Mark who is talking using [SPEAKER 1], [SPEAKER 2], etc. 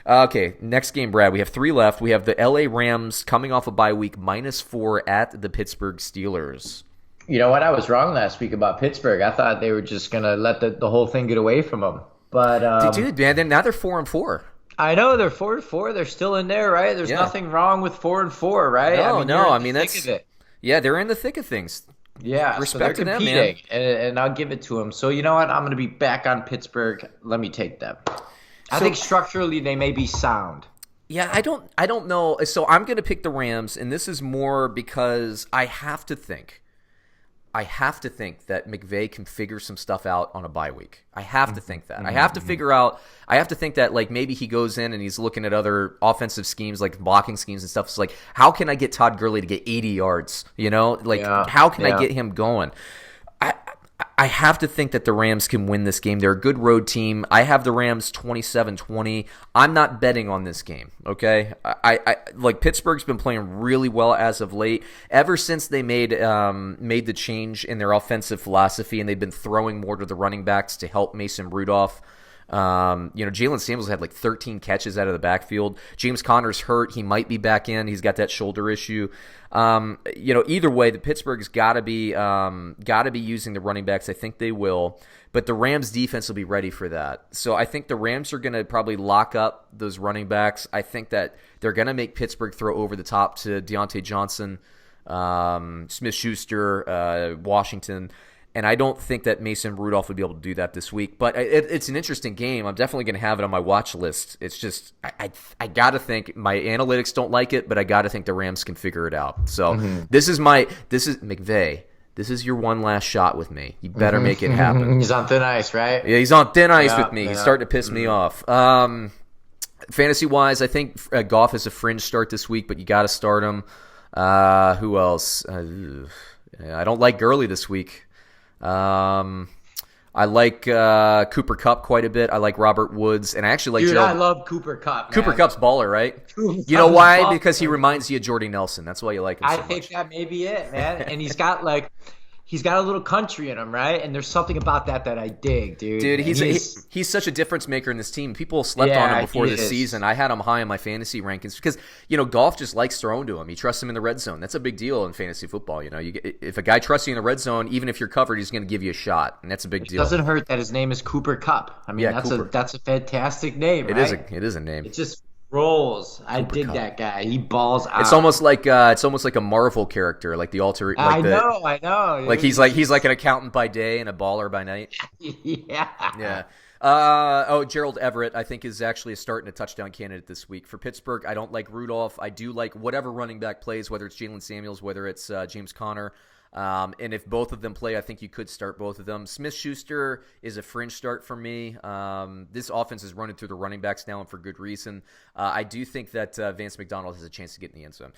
[SPEAKER 1] Okay, next game, Brad. We have 3 left. We have the LA Rams coming off a bye week, -4 at the Pittsburgh Steelers.
[SPEAKER 2] You know what? I was wrong last week about Pittsburgh. I thought they were just gonna let the whole thing get away from them. But
[SPEAKER 1] Dude, man, now they're 4-4.
[SPEAKER 2] I know they're 4-4. They're still in there, right? There's
[SPEAKER 1] Yeah.
[SPEAKER 2] nothing wrong with 4-4, right?
[SPEAKER 1] No,
[SPEAKER 2] I mean,
[SPEAKER 1] no.
[SPEAKER 2] you're
[SPEAKER 1] I
[SPEAKER 2] in
[SPEAKER 1] mean,
[SPEAKER 2] the thick
[SPEAKER 1] that's
[SPEAKER 2] of it.
[SPEAKER 1] yeah, they're in the thick of things.
[SPEAKER 2] Yeah, so they're
[SPEAKER 1] Respect to them, man.
[SPEAKER 2] competing, and I'll give it to them. So you know what? I'm going to be back on Pittsburgh. Let me take them. I
[SPEAKER 1] So
[SPEAKER 2] think structurally they may be sound.
[SPEAKER 1] yeah, I don't know. So I'm going to pick the Rams, and this is more because I have to think that McVay can figure some stuff out on a bye week. I have to think that. I have to think that like maybe he goes in and he's looking at other offensive schemes like blocking schemes and stuff. It's like, how can I get Todd Gurley to get 80 yards? You know, like how can I get him going? I have to think that the Rams can win this game. They're a good road team. I have the Rams 27-20. I'm not betting on this game, okay? I like Pittsburgh's been playing really well as of late. Ever since they made the change in their offensive philosophy and they've been throwing more to the running backs to help Mason Rudolph. Jaylen Samuels had like 13 catches out of the backfield. James Conner's hurt. He might be back in. He's got that shoulder issue. Either way, the Pittsburgh's got to be using the running backs. I think they will, but the Rams defense will be ready for that. So I think the Rams are going to probably lock up those running backs. I think that they're going to make Pittsburgh throw over the top to Deontay Johnson, Smith Schuster, Washington. And I don't think that Mason Rudolph would be able to do that this week. But it's an interesting game. I'm definitely going to have it on my watch list. It's just I got to think my analytics don't like it, but I got to think the Rams can figure it out. So this is McVay. This is your one last shot with me. You better make it happen.
[SPEAKER 2] He's on thin ice, right?
[SPEAKER 1] Yeah, he's on thin ice with me.
[SPEAKER 2] Yeah.
[SPEAKER 1] He's starting to piss me off. Fantasy-wise, I think Goff is a fringe start this week, but you got to start him. Who else? I don't like Gurley this week. I like Cooper Kupp quite a bit. I like Robert Woods, and I actually like Gerald.
[SPEAKER 2] I love Cooper Kupp.
[SPEAKER 1] Cooper Kupp's baller, right?
[SPEAKER 2] Cooper
[SPEAKER 1] You know
[SPEAKER 2] Kupp is
[SPEAKER 1] why?
[SPEAKER 2] baller.
[SPEAKER 1] Because he reminds you of Jordy Nelson. That's why you like him so
[SPEAKER 2] I
[SPEAKER 1] much.
[SPEAKER 2] think that may be it, man. And he's got a little country in him, right? And there's something about that I dig, dude.
[SPEAKER 1] Dude,
[SPEAKER 2] And
[SPEAKER 1] he's such a difference maker in this team. People slept on him before this season. I had him high in my fantasy rankings because Goff just likes throwing to him. He trusts him in the red zone. That's a big deal in fantasy football. If a guy trusts you in the red zone, even if you're covered, he's going to give you a shot, and that's a big deal.
[SPEAKER 2] It doesn't hurt that his name is Cooper Kupp. I mean, that's a fantastic name, right?
[SPEAKER 1] It is a name.
[SPEAKER 2] It just rolls. I dig
[SPEAKER 1] Kupp.
[SPEAKER 2] that guy. He balls out.
[SPEAKER 1] It's almost like a Marvel character, like the alter. Like
[SPEAKER 2] I know.
[SPEAKER 1] Like he's like an accountant by day and a baller by night.
[SPEAKER 2] Yeah.
[SPEAKER 1] Yeah. Gerald Everett, I think, is actually a start and a touchdown candidate this week. For Pittsburgh, I don't like Rudolph. I do like whatever running back plays, whether it's Jaylen Samuels, whether it's James Conner. And if both of them play, I think you could start both of them. Smith Schuster is a fringe start for me. This offense is running through the running backs now, and for good reason. I do think that Vance McDonald has a chance to get in the end zone.